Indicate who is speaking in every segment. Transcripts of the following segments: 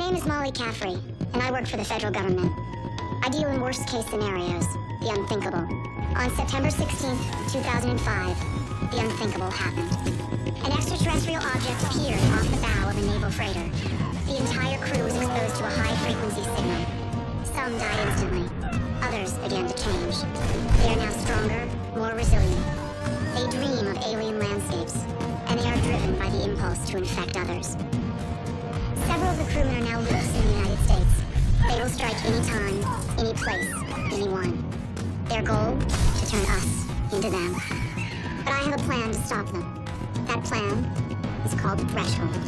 Speaker 1: name is Molly Caffrey, and I work for the federal government. I deal in worst-case scenarios, the unthinkable. On September 16th, 2005, the unthinkable happened. An extraterrestrial object appeared off the bow of a naval freighter. The entire crew was exposed to a high-frequency signal. Some died instantly. Others began to change. They are now stronger, more resilient. They dream of alien landscapes, and they are driven by the impulse to infect others. Several of the crewmen are now loose in the United States. They will strike any time, any place, anyone. Their goal? To turn us into them. But I have a plan to stop them. That plan is called Threshold.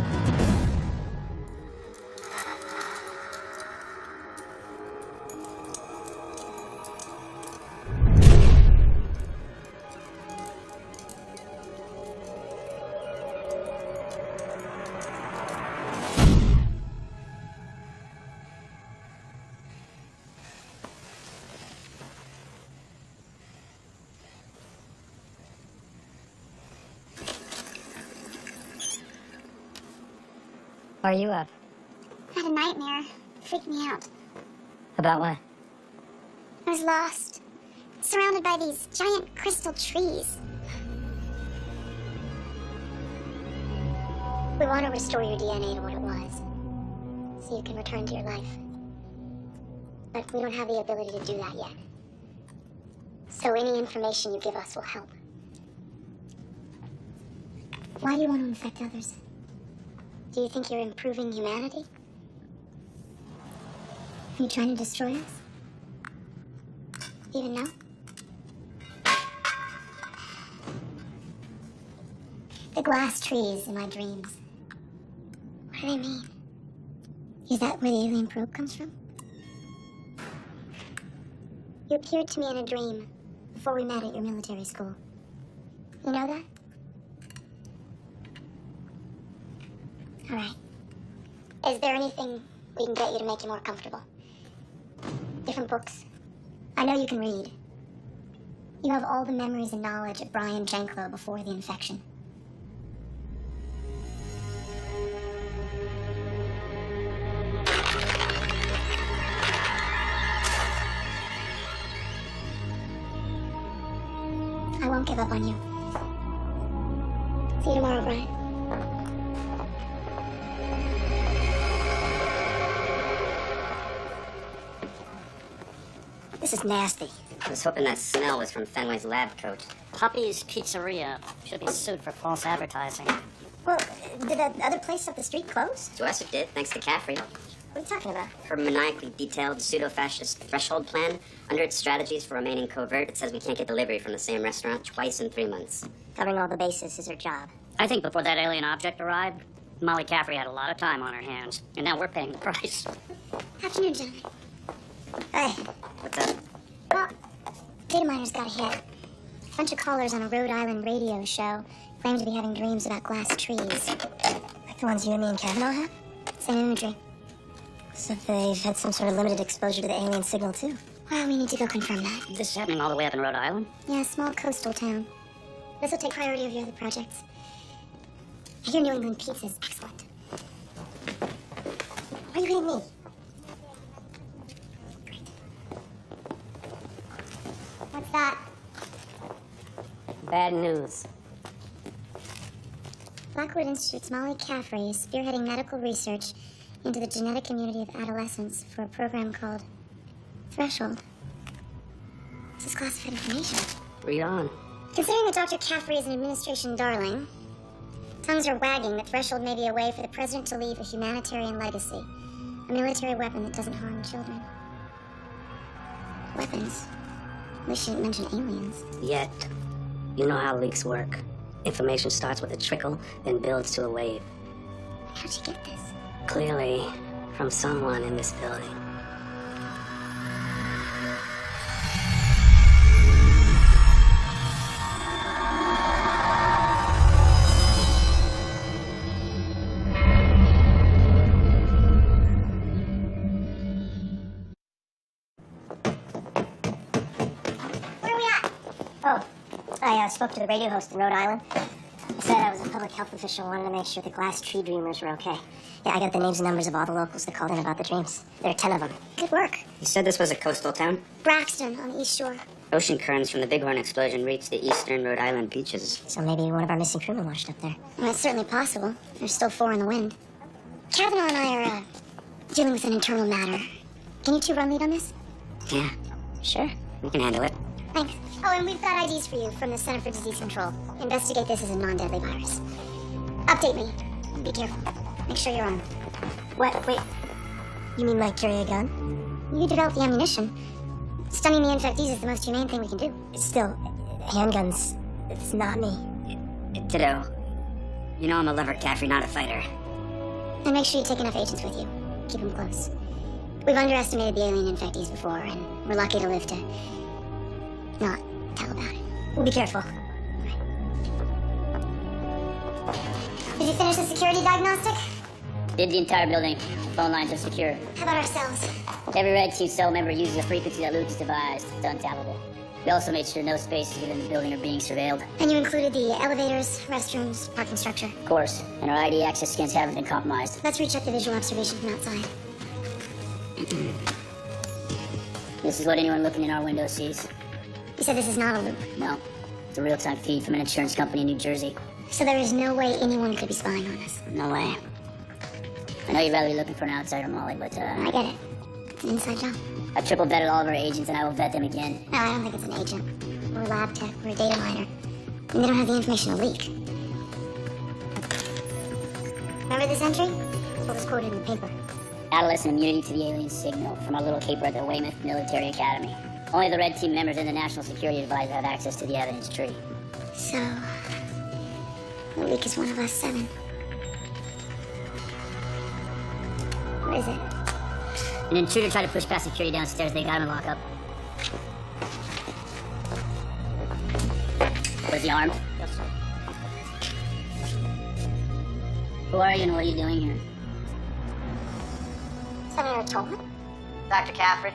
Speaker 2: Why are you up?
Speaker 1: I had a nightmare. It freaked me out.
Speaker 2: About what?
Speaker 1: I was lost, surrounded by these giant crystal trees. We want to restore your DNA to what it was, so you can return to your life. But we don't have the ability to do that yet. So any information you give us will help. Why do you want to infect others? Do you think you're improving humanity? Are you trying to destroy us? Do you even know? The glass trees in my dreams. What do they mean? Is that where the alien probe comes from? You appeared to me in a dream before we met at your military school. You know that? All right. Is there anything we can get you to make you more comfortable? Different books? I know you can read. You have all the memories and knowledge of Brian Janklow before the infection. I won't give up on you. See you tomorrow, Brian. This is nasty.
Speaker 2: I was hoping that smell was from Fenway's lab coat.
Speaker 3: Puppy's Pizzeria should be sued for false advertising.
Speaker 1: Well, did that other place up the street close?
Speaker 2: To us it did, thanks to Caffrey.
Speaker 1: What are you talking about?
Speaker 2: Her maniacally detailed pseudo-fascist threshold plan. Under its strategies for remaining covert, it says we can't get delivery from the same restaurant twice in 3 months.
Speaker 1: Covering all the bases is her job.
Speaker 3: I think before that alien object arrived, Molly Caffrey had a lot of time on her hands, and now we're paying the price.
Speaker 1: Afternoon, gentlemen. Hey.
Speaker 2: What's up?
Speaker 1: Well, data miners got a hit. A bunch of callers on a Rhode Island radio show claim to be having dreams about glass trees. Like the ones you and me and Kavanaugh have? Same imagery. So they've had some sort of limited exposure to the alien signal, too. Well, we need to go confirm that.
Speaker 3: This is happening all the way up in Rhode Island?
Speaker 1: Yeah, a small coastal town. This will take priority over your other projects. I hear New England pizza is excellent. Why are you hitting me? Great. What's that?
Speaker 2: Bad news.
Speaker 1: Blackwood Institute's Molly Caffrey is spearheading medical research into the genetic community of adolescents for a program called Threshold. This is classified information.
Speaker 2: Read on.
Speaker 1: Considering that Dr. Caffrey is an administration darling, tongues are wagging that Threshold may be a way for the president to leave a humanitarian legacy, a military weapon that doesn't harm children. Weapons? We shouldn't mention aliens.
Speaker 2: Yet, you know how leaks work. Information starts with a trickle, then builds to a wave.
Speaker 1: How'd you get this?
Speaker 2: Clearly, from someone in this building.
Speaker 1: Where are we at? Oh, I spoke to the radio host in Rhode Island. He said I was a
Speaker 4: public health official wanted to make sure the glass tree dreamers were okay. Yeah, I got the names and numbers of all the locals that called in about the dreams. There are 10 of them.
Speaker 1: Good work.
Speaker 2: You said this was a coastal town?
Speaker 1: Braxton on the East Shore.
Speaker 2: Ocean currents from the Bighorn explosion reached the eastern Rhode Island beaches.
Speaker 4: So maybe one of our missing crewmen washed up there.
Speaker 1: Well, it's certainly possible. There's still 4 in the wind. Kavanaugh and I are dealing with an internal matter. Can you two run lead on this?
Speaker 2: Yeah, sure. We can handle it.
Speaker 1: Thanks. Oh, and we've got IDs for you from the Center for Disease Control. Investigate this as a non-deadly virus. Update me. Be careful. Make sure you're armed.
Speaker 4: What? Wait. You mean like carry a gun?
Speaker 1: You developed the ammunition. Stunning the infectees is the most humane thing we can do.
Speaker 4: Still, handguns. It's not me.
Speaker 2: Ditto. You know I'm a lover, Caffrey, not a fighter.
Speaker 1: And make sure you take enough agents with you. Keep them close. We've underestimated the alien infectees before, and we're lucky to live to not tell about it.
Speaker 4: We'll be careful.
Speaker 1: Did you finish the security diagnostic?
Speaker 3: Did the entire building. Phone lines are secure.
Speaker 1: How about ourselves?
Speaker 3: Every Red Team cell member uses a frequency that Luke has devised. It's untappable. We also made sure no spaces within the building are being surveilled.
Speaker 1: And you included the elevators, restrooms, parking structure.
Speaker 3: Of course, and our ID access scans haven't been compromised.
Speaker 1: Let's recheck the visual observation from outside.
Speaker 3: This is what anyone looking in our window sees.
Speaker 1: You said this is not a loop.
Speaker 3: No, it's a real-time feed from an insurance company in New Jersey.
Speaker 1: So there is no way anyone could be spying on us.
Speaker 3: No way. I know you'd rather be looking for an outsider, Molly, but
Speaker 1: I get it. It's an inside job.
Speaker 3: I've triple vetted all of our agents, and I will vet them again.
Speaker 1: No, I don't think it's an agent. We're a lab tech. We're a data miner. And they don't have the information to leak. Remember this entry? It's what was quoted in the paper.
Speaker 3: Adolescent immunity to the alien signal from our little caper at the Weymouth Military Academy. Only the Red Team members and the National Security Advisor have access to the evidence tree.
Speaker 1: So, the leak is one of us 7. What is it?
Speaker 3: An intruder tried to push past security downstairs. They got him in lockup. Was he armed? Yes, sir. Who are you and what are you doing here?
Speaker 1: Senator Tolman?
Speaker 5: Dr. Caffrey,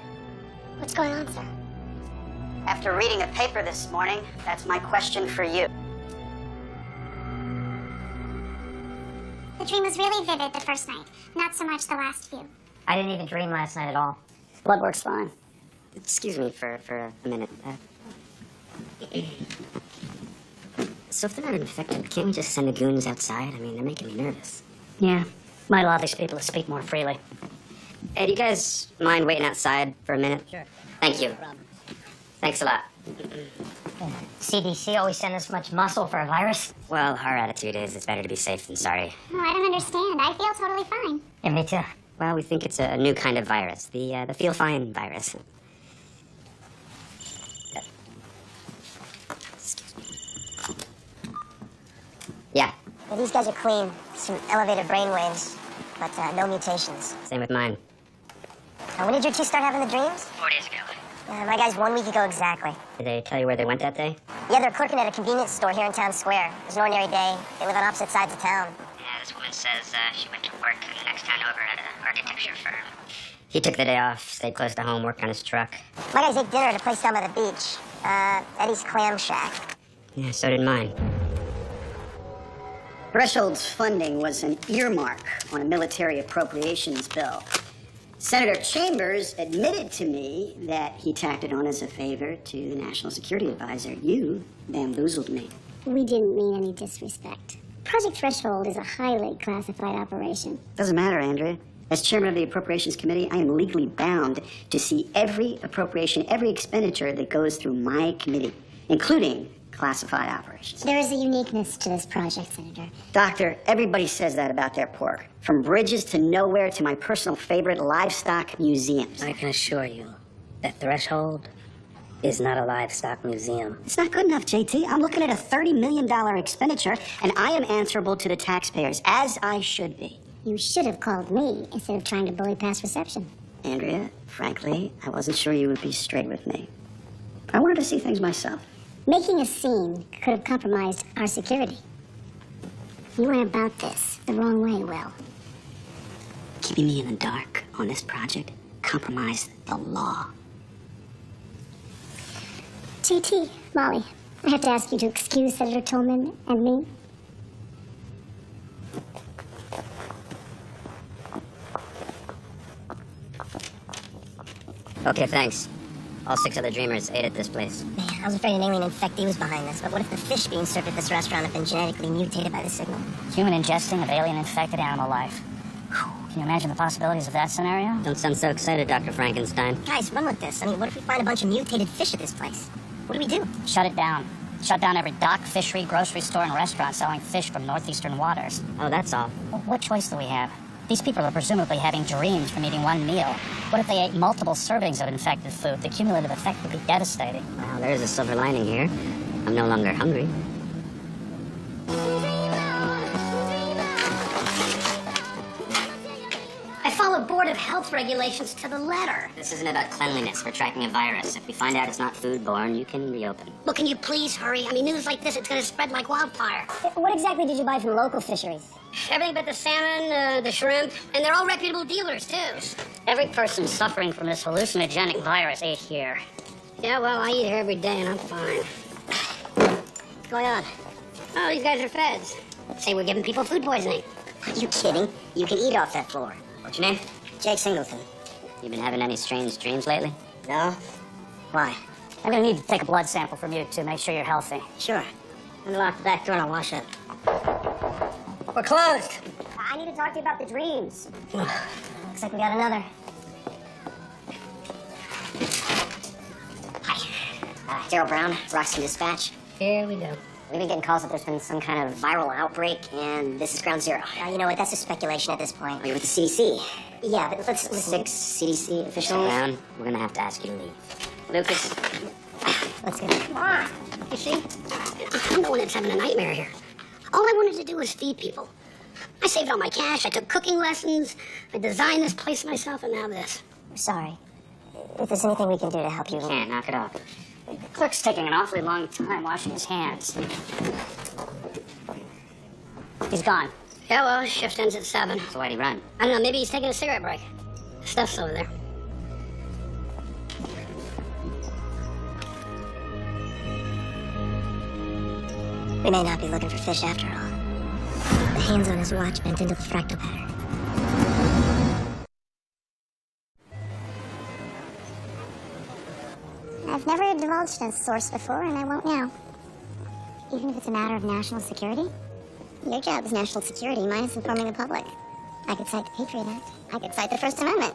Speaker 1: What's going on, sir?
Speaker 5: after reading a paper this morning, that's my question for you.
Speaker 1: The dream was really vivid the first night, not so much the last few.
Speaker 4: I didn't even dream last night at all.
Speaker 3: Blood works fine.
Speaker 2: Excuse me for a minute. So if they're not infected, can't we just send the goons outside? I mean, they're making me nervous.
Speaker 3: Yeah, might allow these people to speak more freely.
Speaker 2: Hey, do you guys mind waiting outside for a minute?
Speaker 3: Sure.
Speaker 2: Thank you. Thanks a lot.
Speaker 4: CDC always send this much muscle for a virus?
Speaker 2: Well, our attitude is it's better to be safe than sorry.
Speaker 1: No, I don't understand. I feel totally fine.
Speaker 4: Yeah, me too.
Speaker 2: Well, we think it's a new kind of virus, the feel fine virus. Excuse me. Yeah,
Speaker 4: Well, these guys are clean. Some elevated brainwaves, but no mutations.
Speaker 2: same with mine.
Speaker 4: When did your two start having the dreams?
Speaker 2: 4 days ago.
Speaker 4: My guys 1 week ago exactly.
Speaker 2: Did they tell you where they went that day?
Speaker 4: Yeah, they're clerking at a convenience store here in Town Square. It was an ordinary day. They live on opposite sides of town.
Speaker 2: Yeah, this woman says she went to work the next town over at an architecture firm. He took the day off, stayed close to home, worked on his truck.
Speaker 4: My guys ate dinner at a place down by the beach. Eddie's Clam Shack.
Speaker 2: Yeah, so did mine.
Speaker 5: Threshold's funding was an earmark on a military appropriations bill. Senator Chambers admitted to me that he tacked it on as a favor to the National Security Advisor. You bamboozled me.
Speaker 1: We didn't mean any disrespect. Project Threshold is a highly classified operation.
Speaker 5: Doesn't matter, Andrea. As chairman of the Appropriations Committee, I am legally bound to see every appropriation, every expenditure that goes through my committee, including classified operations.
Speaker 1: There is a uniqueness to this project, Senator.
Speaker 5: Doctor, everybody says that about their pork. From bridges to nowhere to my personal favorite livestock museums.
Speaker 3: I can assure you that Threshold is not a livestock museum.
Speaker 5: It's not good enough, JT. I'm looking at a $30 million expenditure, and I am answerable to the taxpayers, as I should be.
Speaker 1: You should have called me instead of trying to bully past reception.
Speaker 5: Andrea, frankly, I wasn't sure you would be straight with me. I wanted to see things myself.
Speaker 1: Making a scene could have compromised our security. You went about this the wrong way, Will.
Speaker 5: Keeping me in the dark on this project compromised the law.
Speaker 1: JT, Molly, I have to ask you to excuse Senator Tolman and me.
Speaker 2: Okay, thanks. All 6 other dreamers ate at this place.
Speaker 4: Man, I was afraid an alien infectee was behind this, but what if the fish being served at this restaurant have been genetically mutated by the signal?
Speaker 3: Human ingesting of alien-infected animal life. Can you imagine the possibilities of that scenario?
Speaker 2: Don't sound so excited, Dr. Frankenstein.
Speaker 4: Guys, run with this. I mean, what if we find a bunch of mutated fish at this place? What do we do?
Speaker 3: Shut it down. Shut down every dock, fishery, grocery store, and restaurant selling fish from northeastern waters.
Speaker 2: Oh, that's all.
Speaker 3: What choice do we have? These people are presumably having dreams from eating one meal. What if they ate multiple servings of infected food? The cumulative effect would be devastating.
Speaker 2: Well, there's a silver lining here. I'm no longer hungry.
Speaker 6: I followed Board of Health regulations to the letter.
Speaker 2: This isn't about cleanliness. We're tracking a virus. If we find out it's not foodborne, you can reopen.
Speaker 6: Well, can you please hurry? I mean, news like this, it's gonna spread like wildfire.
Speaker 4: What exactly did you buy from local fisheries?
Speaker 6: Everything but the salmon, the shrimp, and they're all reputable dealers, too.
Speaker 3: Every person suffering from this hallucinogenic virus ate here.
Speaker 6: Yeah, well, I eat here every day, and I'm fine. What's going on? Oh, these guys are feds. Say we're giving people food poisoning.
Speaker 4: Are you kidding? You can eat off that floor.
Speaker 2: What's your name?
Speaker 4: Jake Singleton.
Speaker 2: You been having any strange dreams lately?
Speaker 4: No? Why?
Speaker 3: I'm gonna need to take a blood sample from you to make sure you're healthy.
Speaker 4: Sure. Unlock the back door and I'll wash up. We're closed. I need to talk to you about the dreams. Looks like we got another. Hi. Daryl Brown, Roxton Dispatch.
Speaker 6: Here we go.
Speaker 4: We've been getting calls that there's been some kind of viral outbreak, and this is ground zero. You know what? That's just speculation at this point. You're with the CDC. Yeah, but let's listen. 6 CDC officials.
Speaker 2: Brown, we're gonna have to ask you to leave. Lucas.
Speaker 4: Let's go.
Speaker 6: Come on. You see? I'm the one that's having a nightmare here. All I wanted to do was feed people. I saved all my cash, I took cooking lessons, I designed this place myself, and now this.
Speaker 4: We're sorry. If there's anything we can do to help you...
Speaker 2: Can't knock it off.
Speaker 3: The clerk's taking an awfully long time washing his hands. He's gone.
Speaker 6: Yeah, well, shift ends at 7.
Speaker 2: So why'd he run?
Speaker 6: I don't know, maybe he's taking a cigarette break. Stuff's over there.
Speaker 4: We may not be looking for fish after all. The hands on his watch bent into the fractal pattern.
Speaker 1: I've never divulged a source before, and I won't now. Even if it's a matter of national security. Your job is national security, mine is informing the public. I could cite the Patriot Act. I could cite the First Amendment.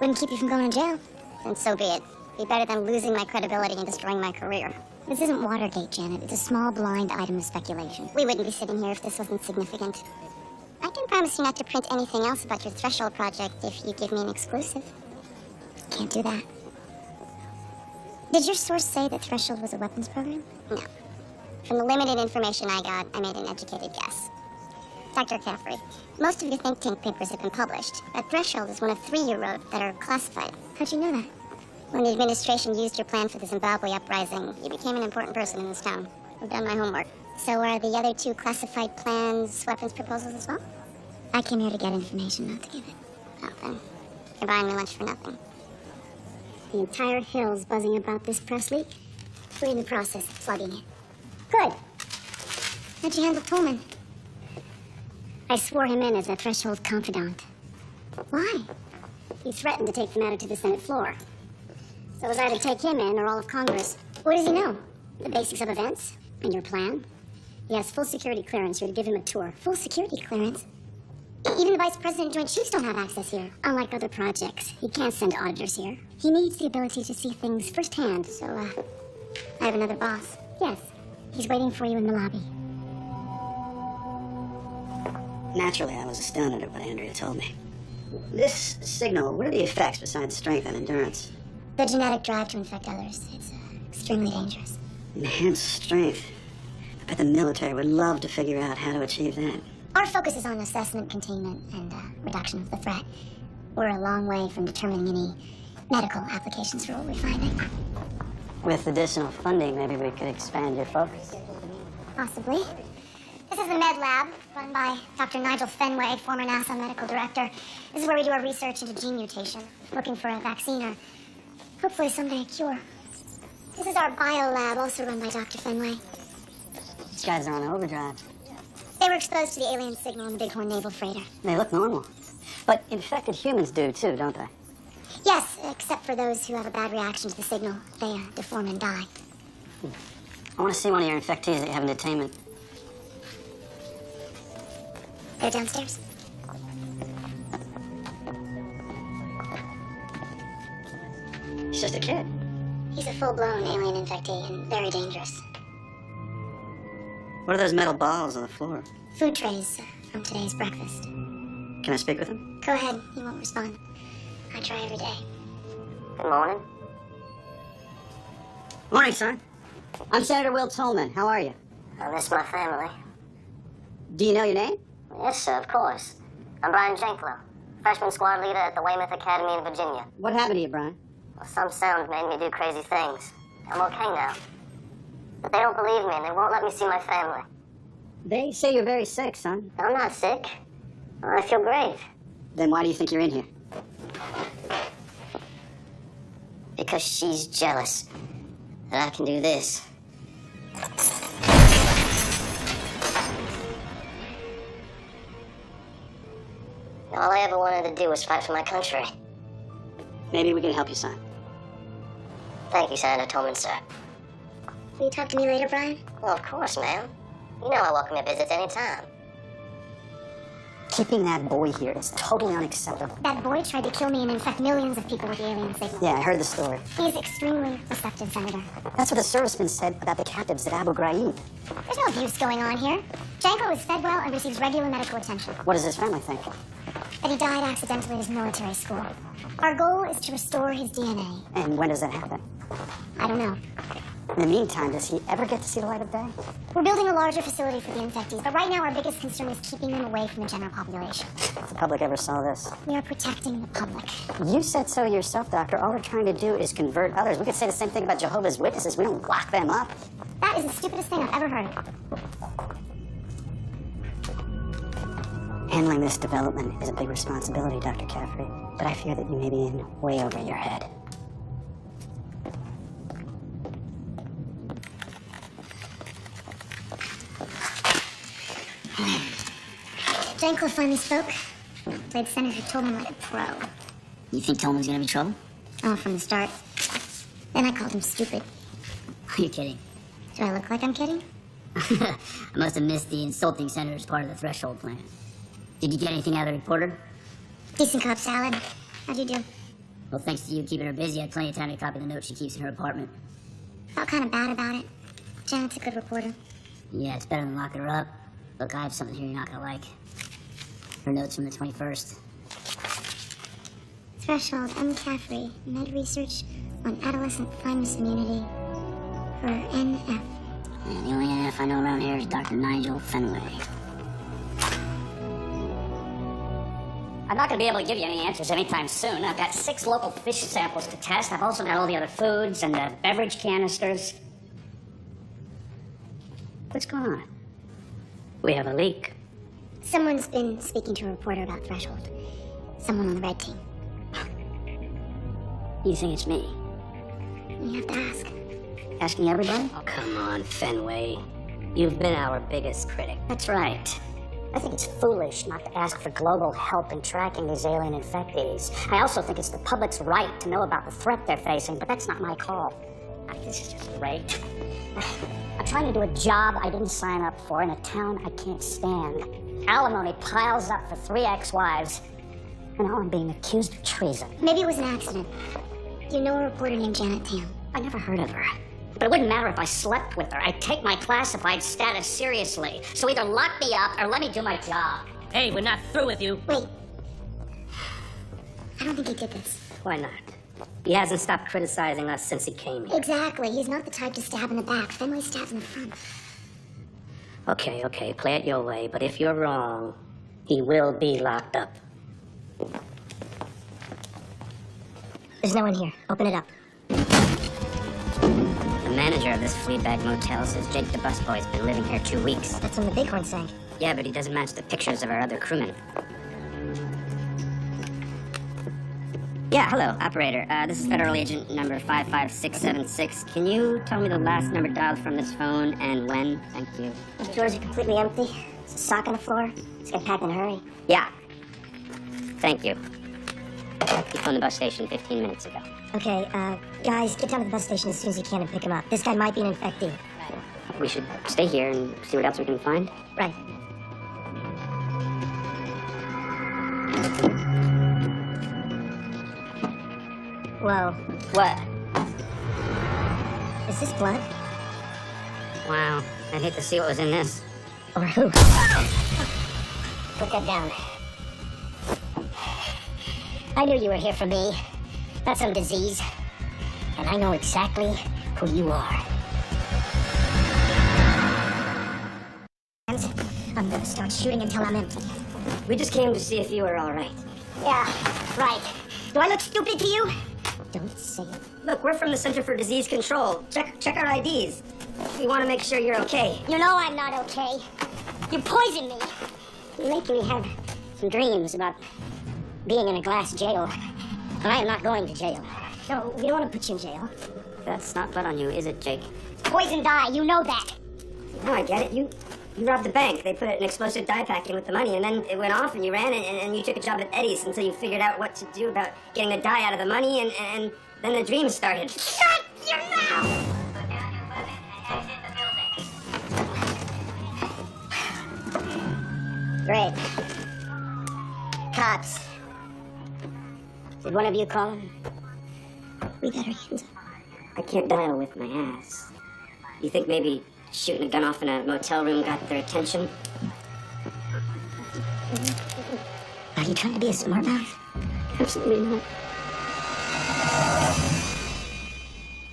Speaker 1: Wouldn't keep you from going to jail. And so be it. Be better than losing my credibility and destroying my career. This isn't Watergate, Janet. It's a small, blind item of speculation. We wouldn't be sitting here if this wasn't significant. I can promise you not to print anything else about your Threshold project if you give me an exclusive. Can't do that. Did your source say that Threshold was a weapons program? No. From the limited information I got, I made an educated guess. Dr. Caffrey, most of your think tank papers have been published, but Threshold is one of 3 you wrote that are classified. How'd you know that? When the administration used your plan for the Zimbabwe uprising, you became an important person in this town. I've done my homework. So are the other 2 classified plans weapons proposals as well? I came here to get information, not to give it. Oh, then. You're buying me lunch for nothing. The entire hill's buzzing about this press leak. We're in the process of flooding it. Good. How'd you handle Pullman? I swore him in as a Threshold confidant. Why? He threatened to take the matter to the Senate floor. So it was either take him in or all of Congress. What does he know? The basics of events? And your plan? He has full security clearance. You're to give him a tour. Full security clearance? Even the Vice President and Joint Chiefs don't have access here. Unlike other projects, he can't send auditors here. He needs the ability to see things firsthand, so, I have another boss. Yes, he's waiting for you in the lobby.
Speaker 5: Naturally, I was astounded at what Andrea told me. This signal, what are the effects besides strength and endurance?
Speaker 1: The genetic drive to infect others. It's extremely dangerous.
Speaker 5: Enhanced strength. I bet the military would love to figure out how to achieve that.
Speaker 1: Our focus is on assessment, containment, and reduction of the threat. We're a long way from determining any medical applications for what we're finding.
Speaker 2: With additional funding, maybe we could expand your focus.
Speaker 1: Possibly. This is the Med Lab, run by Dr. Nigel Fenway, former NASA medical director. This is where we do our research into gene mutation, looking for a vaccine or hopefully someday a cure. This is our bio lab, also run by Dr. Fenway.
Speaker 2: These guys are on overdrive.
Speaker 1: They were exposed to the alien signal on the Bighorn naval freighter.
Speaker 5: They look normal. But infected humans do, too, don't they?
Speaker 1: Yes, except for those who have a bad reaction to the signal. They deform and die.
Speaker 5: I want to see one of your infectees that you have in detainment.
Speaker 1: They're downstairs.
Speaker 5: He's just a kid.
Speaker 1: He's a full-blown alien infectee and very dangerous.
Speaker 5: What are those metal balls on the floor?
Speaker 1: Food trays from today's breakfast.
Speaker 5: Can I speak with him?
Speaker 1: Go ahead, he won't respond. I try every day.
Speaker 4: Good morning.
Speaker 5: Morning, son. I'm Senator Will Tolman. How are you?
Speaker 4: I miss my family.
Speaker 5: Do you know your name?
Speaker 4: Yes, sir, of course. I'm Brian Janklow, freshman squad leader at the Weymouth Academy in Virginia.
Speaker 5: What happened to you, Brian?
Speaker 4: Well, some sound made me do crazy things. I'm okay now. But they don't believe me and they won't let me see my family.
Speaker 5: They say you're very sick, son.
Speaker 4: I'm not sick. I feel great.
Speaker 5: Then why do you think you're in here?
Speaker 4: Because she's jealous that I can do this. All I ever wanted to do was fight for my country.
Speaker 5: Maybe we can help you, son.
Speaker 4: Thank you, Senator Tolman, sir.
Speaker 1: Will you talk to me later, Brian?
Speaker 4: Well, of course, ma'am. You know I welcome your visits anytime.
Speaker 5: Keeping that boy here is totally unacceptable.
Speaker 1: That boy tried to kill me and infect millions of people with the alien signal.
Speaker 5: Yeah, I heard the story.
Speaker 1: He's extremely receptive, Senator.
Speaker 5: That's what the serviceman said about the captives at Abu Ghraib.
Speaker 1: There's no abuse going on here. Janko is fed well and receives regular medical attention.
Speaker 5: What does his family think?
Speaker 1: But he died accidentally at his military school. Our goal is to restore his DNA.
Speaker 5: And when does that happen?
Speaker 1: I don't know.
Speaker 5: In the meantime, does he ever get to see the light of day?
Speaker 1: We're building a larger facility for the infectees, but right now our biggest concern is keeping them away from the general population.
Speaker 5: If the public ever saw this.
Speaker 1: We are protecting the public.
Speaker 5: You said so yourself, Doctor. All they're trying to do is convert others. We could say the same thing about Jehovah's Witnesses. We don't lock them up.
Speaker 1: That is the stupidest thing I've ever heard.
Speaker 5: Handling this development is a big responsibility, Dr. Caffrey. But I fear that you may be in way over your head.
Speaker 1: Janko finally spoke. Played Senator Tolman like a pro.
Speaker 3: You think Tolman's gonna be trouble?
Speaker 1: Oh, from the start. Then I called him stupid.
Speaker 3: You're kidding.
Speaker 1: Do I look like I'm kidding?
Speaker 3: I must have missed the insulting senator's part of the threshold plan. Did you get anything out of the reporter?
Speaker 1: Decent Cobb salad. How'd you do?
Speaker 3: Well, thanks to you keeping her busy, I had plenty of time to copy the notes she keeps in her apartment.
Speaker 1: Felt kind of bad about it. Janet's a good reporter.
Speaker 3: Yeah, it's better than locking her up. Look, I have something here you're not gonna like. Her notes from the 21st.
Speaker 1: Threshold, M. Caffrey, med research on adolescent thymus immunity for NF.
Speaker 3: And the only NF I know around here is Dr. Nigel Fenway. I'm not going to be able to give you any answers anytime soon. I've got 6 local fish samples to test. I've also got all the other foods and the beverage canisters. What's going on? We have a leak.
Speaker 1: Someone's been speaking to a reporter about Threshold. Someone on the red team.
Speaker 3: You think it's me?
Speaker 1: You have to ask.
Speaker 3: Asking everybody?
Speaker 2: Oh, come on, Fenway. You've been our biggest critic.
Speaker 3: That's right. I think it's foolish not to ask for global help in tracking these alien infectees. I also think it's the public's right to know about the threat they're facing, but that's not my call. This is just great. I'm trying to do a job I didn't sign up for in a town I can't stand. Alimony piles up for 3 ex-wives, and now I'm being accused of treason.
Speaker 1: Maybe it was an accident. You know a reporter named Janet Tam?
Speaker 3: I never heard of her. But it wouldn't matter if I slept with her. I take my classified status seriously. So either lock me up or let me do my job.
Speaker 2: Hey, we're not through with you.
Speaker 1: Wait. I don't think he did this.
Speaker 2: Why not? He hasn't stopped criticizing us since he came here.
Speaker 1: Exactly. He's not the type to stab in the back. Fenway stabs in the front.
Speaker 2: Okay, play it your way, but if you're wrong, he will be locked up.
Speaker 4: There's no one here. Open it up.
Speaker 2: The manager of this Fleabag motel says Jake the busboy's been living here 2 weeks.
Speaker 4: That's when the Bighorn sank.
Speaker 2: Yeah, but he doesn't match the pictures of our other crewmen. Yeah, hello, operator. This is Federal Agent number 55676. Can you tell me the last number dialed from this phone and when? Thank you.
Speaker 4: The drawers are completely empty. Is a sock on the floor? Let's get packed in a hurry.
Speaker 2: Yeah. Thank you. He phoned the bus station 15 minutes ago.
Speaker 4: Okay, guys, get down to the bus station as soon as you can and pick him up. This guy might be an infectee.
Speaker 2: We should stay here and see what else we can find.
Speaker 4: Right. Whoa.
Speaker 2: What?
Speaker 4: Is this blood?
Speaker 2: Wow. I'd hate to see what was in this.
Speaker 4: Or who? Put that down. I knew you were here for me, not some disease. And I know exactly who you are. I'm gonna start shooting until I'm empty.
Speaker 2: We just came to see if you were all right.
Speaker 4: Yeah, right. Do I look stupid to you? Don't say it.
Speaker 2: Look, we're from the Center for Disease Control. Check our IDs. We want to make sure you're okay.
Speaker 4: You know I'm not okay. You poisoned me. You're making me have some dreams about being in a glass jail. And I am not going to jail. No, we don't want to put you in jail.
Speaker 2: That's not blood on you, is it, Jake?
Speaker 4: Poison dye, you know that.
Speaker 2: No, I get it. You robbed the bank. They put an explosive dye pack in with the money, and then it went off, and you ran, and you took a job at Eddie's until you figured out what to do about getting the dye out of the money, and then the dream started.
Speaker 4: Shut your mouth! Great. Cops. Did one of you call him? We got our hands up.
Speaker 2: I can't dial with my ass. You think maybe shooting a gun off in a motel room got their attention?
Speaker 4: Are you trying to be a smartmouth?
Speaker 2: Absolutely not.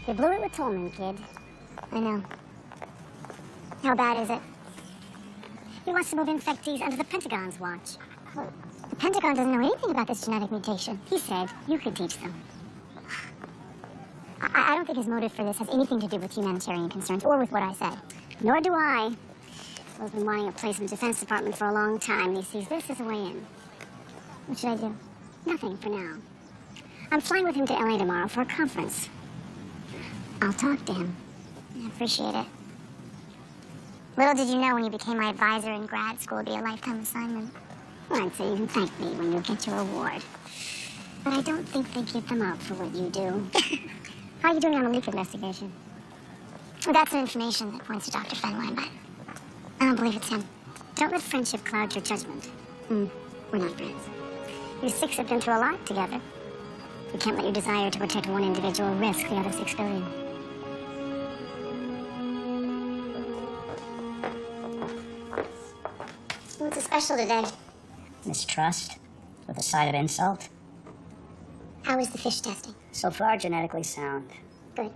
Speaker 1: You blew it with Tolman, kid. I know. How bad is it? He wants to move infectees under the Pentagon's watch. The Pentagon doesn't know anything about this genetic mutation. He said you could teach them. I don't think his motive for this has anything to do with humanitarian concerns or with what I said. Nor do I. Phil's been wanting a place in the Defense Department for a long time. He sees this as a way in. What should I do? Nothing for now. I'm flying with him to LA tomorrow for a conference. I'll talk to him. I appreciate it. Little did you know when you became my advisor in grad school it'd be a lifetime assignment. Well, I'd say you can thank me when you get your reward. But I don't think they give them out for what you do. How are you doing on the leak investigation? Well, that's some information that points to Dr. Fenway, but I don't believe it's him. Don't let friendship cloud your judgment. We're not friends. You six have been through a lot together. You can't let your desire to protect one individual risk the other 6 billion. What's so special today?
Speaker 3: Mistrust with a side of insult.
Speaker 1: How is the fish testing?
Speaker 3: So far, genetically sound.
Speaker 1: Good.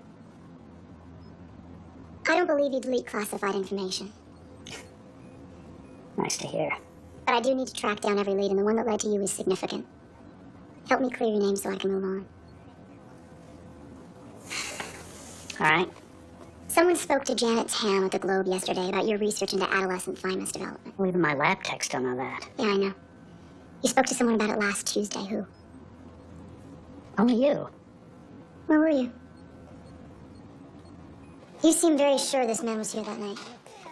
Speaker 1: I don't believe you'd leak classified information.
Speaker 3: Nice to hear.
Speaker 1: But I do need to track down every lead, and the one that led to you is significant. Help me clear your name so I can move on.
Speaker 3: All right.
Speaker 1: Someone spoke to Janet Tam at the Globe yesterday about your research into adolescent thymus development.
Speaker 3: Well, even my lab techs don't know that.
Speaker 1: Yeah, I know. You spoke to someone about it last Tuesday. Who?
Speaker 3: Only you.
Speaker 1: Where were you? You seem very sure this man was here that night.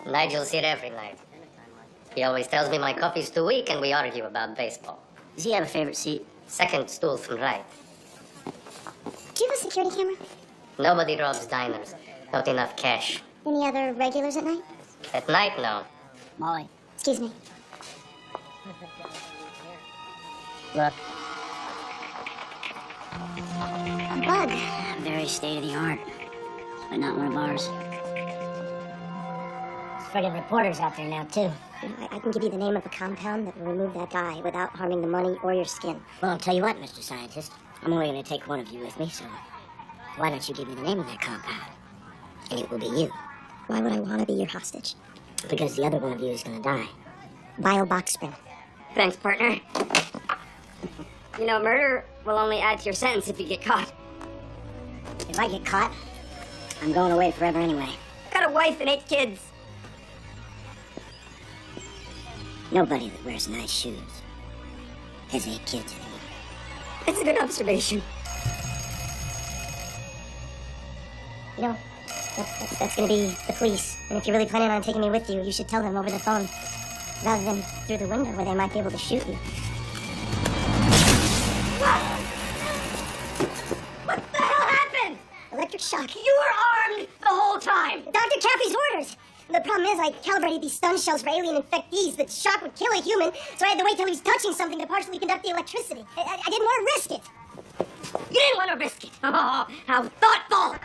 Speaker 7: Nigel's here every night. He always tells me my coffee's too weak and we argue about baseball.
Speaker 3: Does he have a favorite seat?
Speaker 7: Second stool from right.
Speaker 1: Do you have a security camera?
Speaker 7: Nobody robs diners. Not enough cash.
Speaker 1: Any other regulars at night?
Speaker 7: At night, no.
Speaker 3: Molly,
Speaker 1: Excuse me.
Speaker 3: look.
Speaker 1: A bug.
Speaker 3: Very state-of-the-art. But not one of ours. There's friggin' reporters out there now, too.
Speaker 1: I can give you the name of a compound that will remove that dye without harming the money or your skin.
Speaker 3: Well, I'll tell you what, Mr. Scientist. I'm only going to take one of you with me, so why don't you give me the name of that compound? And it will be you.
Speaker 1: Why would I want to be your hostage?
Speaker 3: Because the other one of you is going to die.
Speaker 1: Bioboxspin.
Speaker 2: Thanks, partner. You know, murder will only add to your sentence if you get caught.
Speaker 3: If I get caught, I'm going away forever anyway.
Speaker 2: I've got a wife and 8 kids.
Speaker 3: Nobody that wears nice shoes has 8 kids anymore.
Speaker 2: That's a good observation.
Speaker 1: You know, that's going to be the police. And if you're really planning on taking me with you, you should tell them over the phone.
Speaker 4: rather than through the window where they might be able to shoot you.
Speaker 2: What the hell happened?
Speaker 4: Electric shock.
Speaker 2: You were armed the whole time.
Speaker 4: Dr. Caffey's orders. The problem is I calibrated these stun shells for alien infectees. The shock would kill a human, so I had to wait till he was touching something to partially conduct the electricity. I didn't want to risk it.
Speaker 2: You didn't want to risk it. Oh, how thoughtful.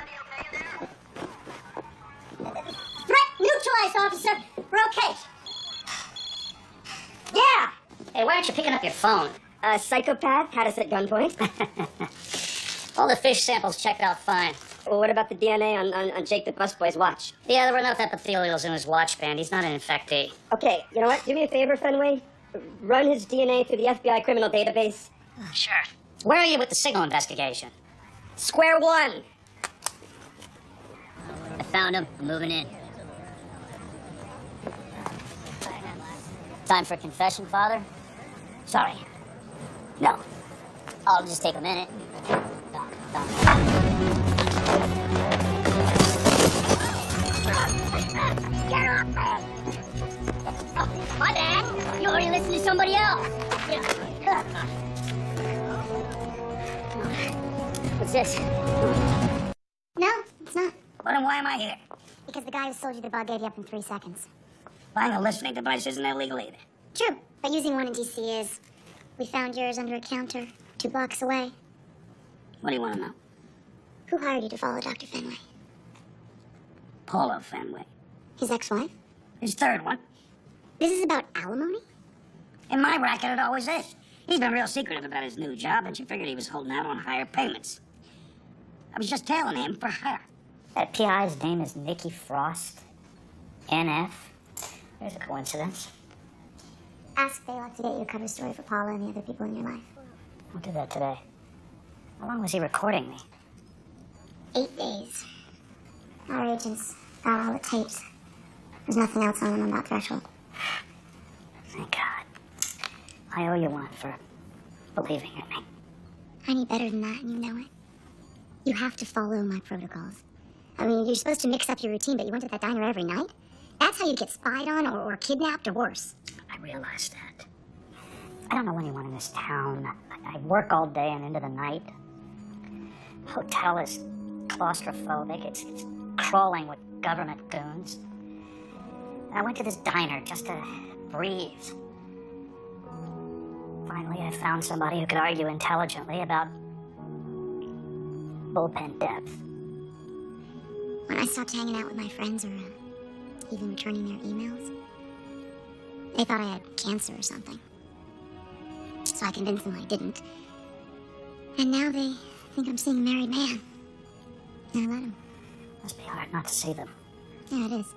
Speaker 4: Threat neutralized, officer. We're okay.
Speaker 2: Yeah.
Speaker 3: Hey, why aren't you picking up your phone?
Speaker 2: A psychopath had us at gunpoint.
Speaker 3: All the fish samples checked out fine.
Speaker 2: Well, what about the DNA on Jake the busboy's watch?
Speaker 3: Yeah, there were enough epithelials in his watch band. He's not an infectee.
Speaker 2: Okay, you know what? Do me a favor, Fenway. Run his DNA through the FBI criminal database.
Speaker 3: Sure. Where are you with the signal investigation?
Speaker 2: Square one.
Speaker 3: I found him. I'm moving in. Time for confession, Father? Sorry. No. I'll just take a minute.
Speaker 4: Get off me! My bad. You already listened to somebody else.
Speaker 3: What's this?
Speaker 1: No, it's not.
Speaker 3: Well, then why am I here?
Speaker 1: Because the guy who sold you the bug gave you up in 3 seconds.
Speaker 3: Buying a listening device isn't illegal either.
Speaker 1: True, but using one in DC is. We found yours under a counter 2 blocks away.
Speaker 3: What do you want to know?
Speaker 1: Who hired you to follow Dr. Fenway?
Speaker 3: Paulo Fenway.
Speaker 1: His ex-wife?
Speaker 3: His third one.
Speaker 1: This is about alimony?
Speaker 3: In my racket, it always is. He's been real secretive about his new job, and she figured he was holding out on higher payments. I was just tailing him for her.
Speaker 4: That PI's name is Nikki Frost. NF. There's a coincidence.
Speaker 1: Ask Baylock to get you a cover story for Paula and the other people in your life.
Speaker 4: I'll do that today. How long was he recording me?
Speaker 1: 8 days. Our agents got all the tapes. There's nothing else on them about Threshold.
Speaker 4: Thank God. I owe you one for believing in me.
Speaker 1: I need better than that, and you know it. You have to follow my protocols. I mean, you're supposed to mix up your routine, but you went to that diner every night? That's how you get spied on or kidnapped or worse.
Speaker 4: I realize that. I don't know anyone in this town. I work all day and into the night. Hotel is claustrophobic. It's crawling with government goons. I went to this diner just to breathe. Finally, I found somebody who could argue intelligently about bullpen depth.
Speaker 1: When I stopped hanging out with my friends or even returning their emails, they thought I had cancer or something. So I convinced them I didn't. And now they think I'm seeing a married man. And I let them.
Speaker 4: Must be hard not to see them.
Speaker 1: Yeah, it is.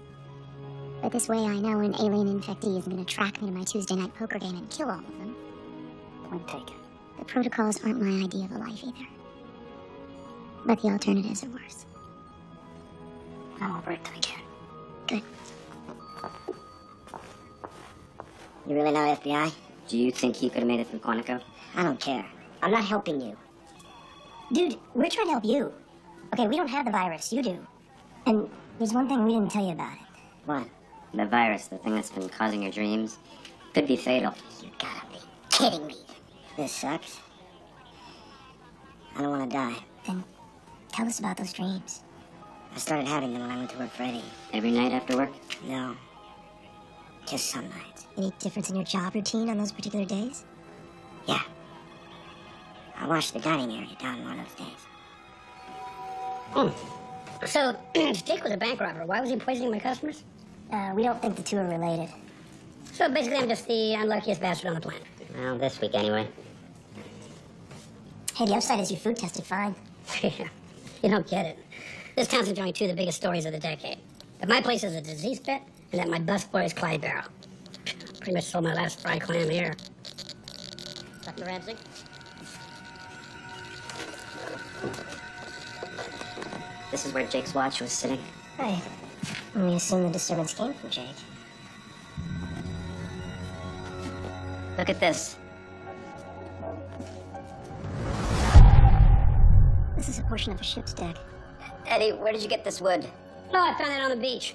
Speaker 1: But this way I know an alien infectee isn't going to track me to my Tuesday night poker game and kill all of them.
Speaker 4: Point taken.
Speaker 1: The protocols aren't my idea of a life either. But the alternatives are worse.
Speaker 4: I'm over it till I can.
Speaker 1: Good.
Speaker 6: You really know FBI?
Speaker 2: Do you think he could have made it through Quantico?
Speaker 6: I don't care. I'm not helping you.
Speaker 4: Dude, we're trying to help you. Okay, we don't have the virus, you do. And there's one thing we didn't tell you about it.
Speaker 6: What?
Speaker 2: The virus, the thing that's been causing your dreams, could be fatal.
Speaker 6: You gotta be kidding me. This sucks. I don't want to die.
Speaker 4: Then tell us about those dreams.
Speaker 6: I started having them when I went to work for Eddie.
Speaker 2: Every night after work?
Speaker 6: No. Just some nights.
Speaker 4: Any difference in your job routine on those particular days?
Speaker 6: Yeah. I washed the dining area down one of those days.
Speaker 4: So, Jake was a bank robber. Why was he poisoning my customers? We don't think the two are related. So basically, I'm just the unluckiest bastard on the planet.
Speaker 2: Well, this week anyway.
Speaker 4: Hey, the upside is your food tested fine.
Speaker 8: Yeah, you don't get it. This town's enjoying 2 of the biggest stories of the decade. That my place is a disease threat, and that my busboy is Clyde Barrow. Pretty much sold my last fried clam here.
Speaker 3: Dr. Ramsey?
Speaker 2: This is where Jake's watch was sitting.
Speaker 4: I only assume the disturbance came from Jake.
Speaker 2: Look at this.
Speaker 4: This is a portion of a ship's deck.
Speaker 2: Eddie, where did you get this wood?
Speaker 8: No, I found it on the beach.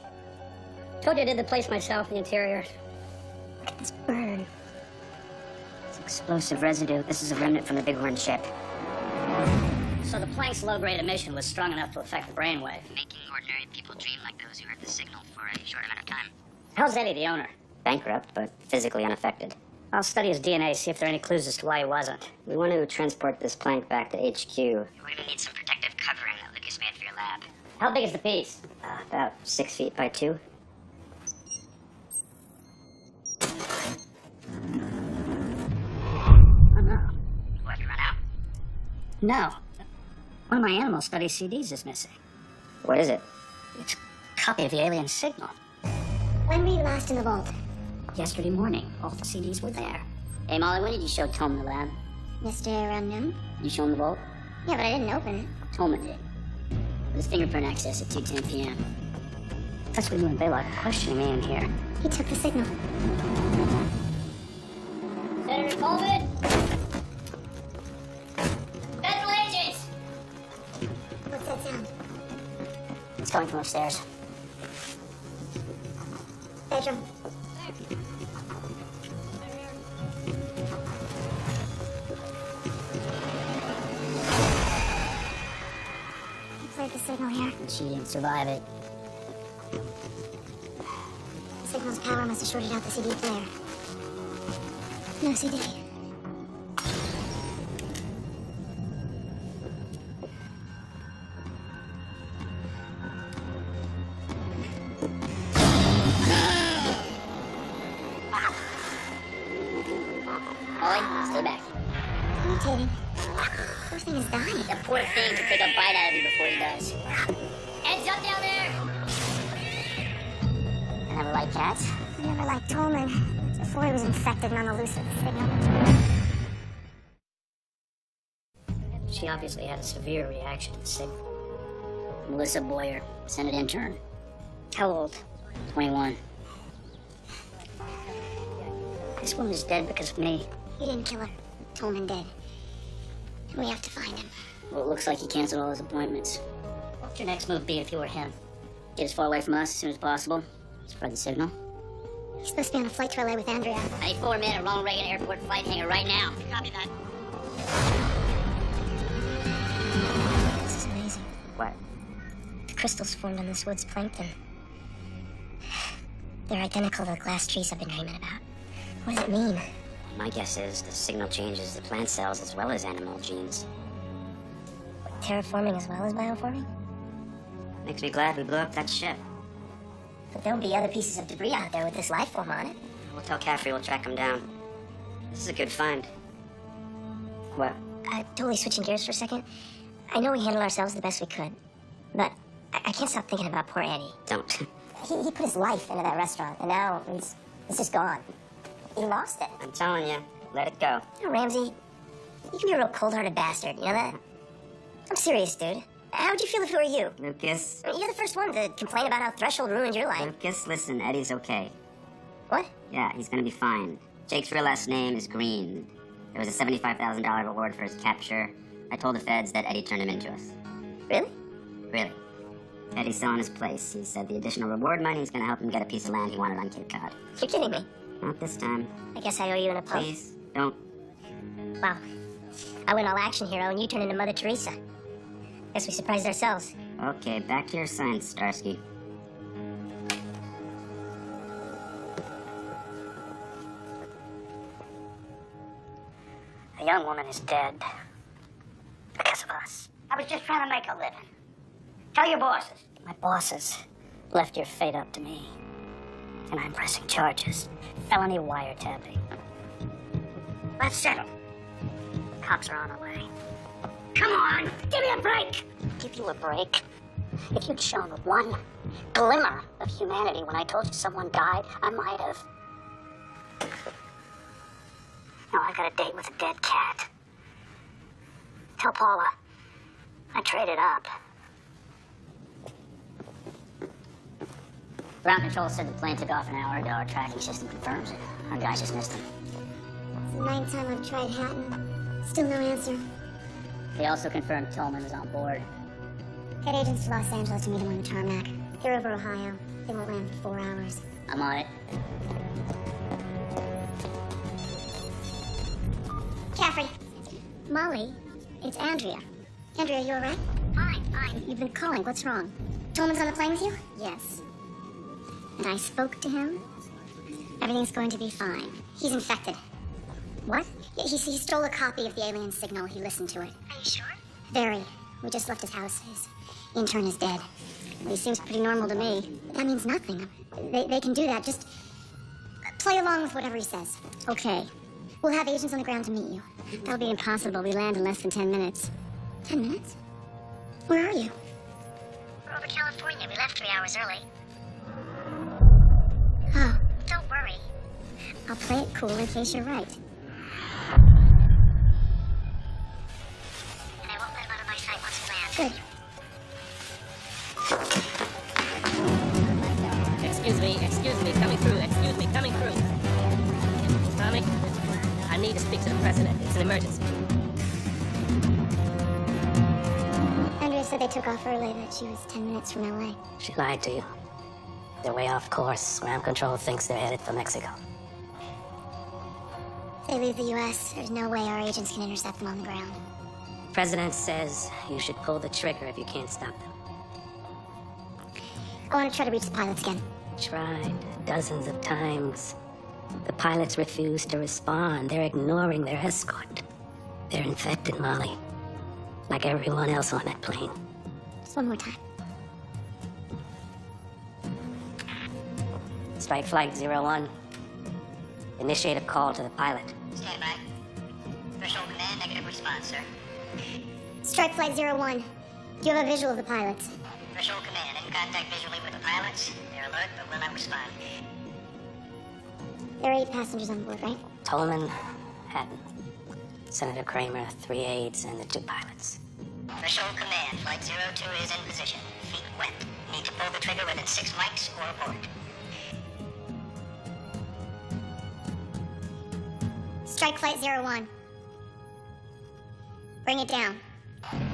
Speaker 8: Told you I did the place myself, the interior.
Speaker 6: It's burn.
Speaker 3: It's explosive residue. This is a remnant from the Bighorn ship. So the plank's low-grade emission was strong enough to affect the brainwave,
Speaker 7: Making ordinary people dream like those who heard the signal for a short amount of time.
Speaker 3: How's Eddie, the owner?
Speaker 2: Bankrupt, but physically unaffected.
Speaker 3: I'll study his DNA, see if there are any clues as to why he wasn't.
Speaker 2: We want to transport this plank back to HQ.
Speaker 7: We're gonna need some protective covering that Lucas made for your lab.
Speaker 3: How big is the piece?
Speaker 2: About 6 feet by 2.
Speaker 3: Oh, no.
Speaker 7: What, run out?
Speaker 3: No. One of my animal study CDs is missing.
Speaker 2: What is it?
Speaker 3: It's a copy of the alien signal.
Speaker 1: When were you last in the vault?
Speaker 3: Yesterday morning, all the CDs were there. Hey, Molly, when did you show Tolman the lab?
Speaker 1: Mr. Unknown?
Speaker 3: You show him the vault?
Speaker 1: Yeah, but I didn't open it.
Speaker 3: Tolman did. With his fingerprint access at 2:10 p.m. That's what you and Baylock are questioning me in here.
Speaker 1: He took the signal.
Speaker 8: Senator Coleman? Federal agents!
Speaker 1: What's that sound?
Speaker 3: It's coming from upstairs.
Speaker 1: Bedroom. He played the signal here.
Speaker 3: She didn't survive it.
Speaker 1: The signal's power must have shorted out the CD player. No CD.
Speaker 7: Molly, stay back.
Speaker 1: Irritating. Poor thing is dying.
Speaker 7: The poor thing could take a bite out of you before he does.
Speaker 8: Heads up down there!
Speaker 3: I never liked cats.
Speaker 1: I never liked Tolman. Before he was infected and on the loose with the signal.
Speaker 3: She obviously had a severe reaction to the signal. Melissa Boyer, Senate intern.
Speaker 1: How old?
Speaker 3: 21. This woman's dead because of me.
Speaker 1: You didn't kill her. Tolman did. And we have to find him.
Speaker 3: Well, it looks like he canceled all his appointments. What would your next move be if you were him? Get as far away from us as soon as possible. Spread the signal.
Speaker 1: He's supposed to be on a flight to LA with Andrea.
Speaker 7: 94-minute Ronald Reagan Airport flight hangar right now. Copy that.
Speaker 1: This is amazing.
Speaker 2: What?
Speaker 1: The crystals formed on this wood's plankton. They're identical to the glass trees I've been dreaming about. What does it mean?
Speaker 2: My guess is the signal changes the plant cells as well as animal genes.
Speaker 1: Terraforming as well as bioforming?
Speaker 2: Makes me glad we blew up that ship.
Speaker 1: But there'll be other pieces of debris out there with this life form on it.
Speaker 2: We'll tell Caffrey we'll track him down. This is a good find. What?
Speaker 1: Totally switching gears for a second. I know we handled ourselves the best we could, but I can't stop thinking about poor Eddie.
Speaker 2: Don't.
Speaker 1: He put his life into that restaurant, and now it's just gone. He lost it.
Speaker 2: I'm telling you, let it go.
Speaker 1: You know, Ramsey, you can be a real cold-hearted bastard, you know that? I'm serious, dude. How would you feel if it were you?
Speaker 2: Lucas.
Speaker 1: I mean, you're the first one to complain about how Threshold ruined your life.
Speaker 2: Lucas, listen, Eddie's okay.
Speaker 1: What?
Speaker 2: Yeah, he's gonna be fine. Jake's real last name is Green. There was a $75,000 reward for his capture. I told the feds that Eddie turned him into us.
Speaker 1: Really?
Speaker 2: Really. Eddie's selling his place. He said the additional reward money is gonna help him get a piece of land he wanted on Cape Cod.
Speaker 1: You're kidding me.
Speaker 2: Not this time.
Speaker 1: I guess I owe you an apology.
Speaker 2: Please, don't.
Speaker 1: Wow. I went all action hero and you turned into Mother Teresa. Guess we surprised ourselves.
Speaker 2: Okay, back to your science, Starsky.
Speaker 3: A young woman is dead. Because of us. I was just trying to make a living. Tell your bosses. My bosses left your fate up to me. And I'm pressing charges. Felony wiretapping. Let's settle. The cops are on the way. Come on, give me a break. Give you a break? If you'd shown one glimmer of humanity when I told you someone died, I might have. Now I got a date with a dead cat. Tell Paula I traded up. Ground control said the plane took off an hour ago. Our tracking system confirms it. Our guys just missed him.
Speaker 1: It's the ninth time I've tried Hatton. Still no answer.
Speaker 3: They also confirmed Tolman was on board.
Speaker 1: Get agents to Los Angeles to meet him on the tarmac. They're over Ohio. They won't land for 4 hours.
Speaker 3: I'm on it.
Speaker 1: Molly, it's Andrea. Andrea, you alright?
Speaker 6: Fine.
Speaker 1: You've been calling. What's wrong? Tolman's on the plane with you? Yes. And I spoke to him. Everything's going to be fine. He's infected.
Speaker 6: What?
Speaker 1: Yeah, he stole a copy of the alien signal. He listened to it.
Speaker 6: Are you sure?
Speaker 1: Very. We just left his house. His intern is dead. He seems pretty normal to me. That means nothing. They can do that. Just play along with whatever he says.
Speaker 6: Okay.
Speaker 1: We'll have agents on the ground to meet you.
Speaker 6: That'll be impossible. We land in less than 10 minutes.
Speaker 1: 10 minutes? Where are you?
Speaker 6: We're over California. We left 3 hours early.
Speaker 1: Oh,
Speaker 6: Don't worry.
Speaker 1: I'll play it cool in case you're right.
Speaker 6: And I won't let him out of my sight once we land.
Speaker 1: Good.
Speaker 9: Excuse me, coming through, coming through. Tommy, I need to speak to the president. It's an emergency.
Speaker 1: Andrea said they took off early, that she was 10 minutes from LA.
Speaker 9: She lied to you. They're way off course. Ground control thinks they're headed for Mexico.
Speaker 1: If they leave the US, there's no way our agents can intercept them on the ground.
Speaker 9: The president says you should pull the trigger if you can't stop them.
Speaker 1: I want to try to reach the pilots again.
Speaker 9: Tried dozens of times. The pilots refuse to respond. They're ignoring their escort. They're infected, Molly. Like everyone else on that plane.
Speaker 1: Just one more time.
Speaker 9: Strike Flight 01. Initiate a call to the pilot.
Speaker 2: Stand by. Threshold command, negative response, sir.
Speaker 1: Strike Flight 01. Do you have a visual of the pilots?
Speaker 2: Threshold command, in contact visually with the pilots. They're alert, but will not respond.
Speaker 1: There are 8 passengers on board, right?
Speaker 9: Tolman, Hatton, Senator Kramer, 3 aides, and the 2 pilots.
Speaker 2: Threshold command, Flight 02 is in position. Feet wet. Need to pull the trigger within 6 mics or abort.
Speaker 1: Strike Flight 01. Bring it down.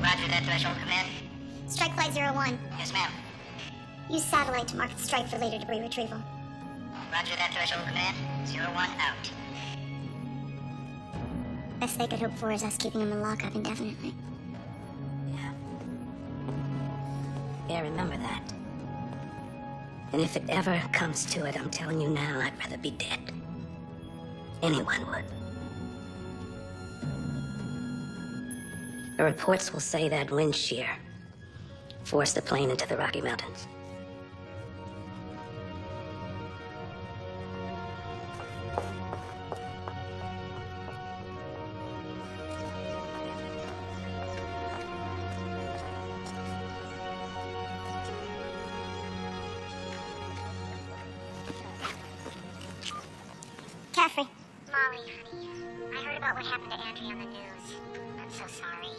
Speaker 2: Roger that, threshold command.
Speaker 1: Strike Flight 01.
Speaker 2: Yes, ma'am.
Speaker 1: Use satellite to mark the strike for later debris retrieval.
Speaker 2: Roger that, threshold command. 01 out.
Speaker 1: Best they could hope for is us keeping him in lockup indefinitely.
Speaker 9: Yeah, remember that. And if it ever comes to it, I'm telling you now, I'd rather be dead. Anyone would. The reports will say that wind shear forced the plane into the Rocky Mountains.
Speaker 1: Caffrey.
Speaker 6: Molly, honey, I heard about what happened to Andrea on the news. I'm so sorry.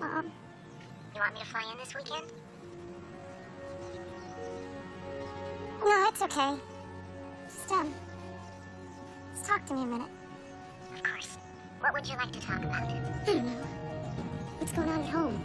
Speaker 1: Mom.
Speaker 6: You want me to fly in this weekend?
Speaker 1: No, it's okay. Just talk to me a minute.
Speaker 6: Of course. What would you like to talk about?
Speaker 1: I don't know. What's going on at home?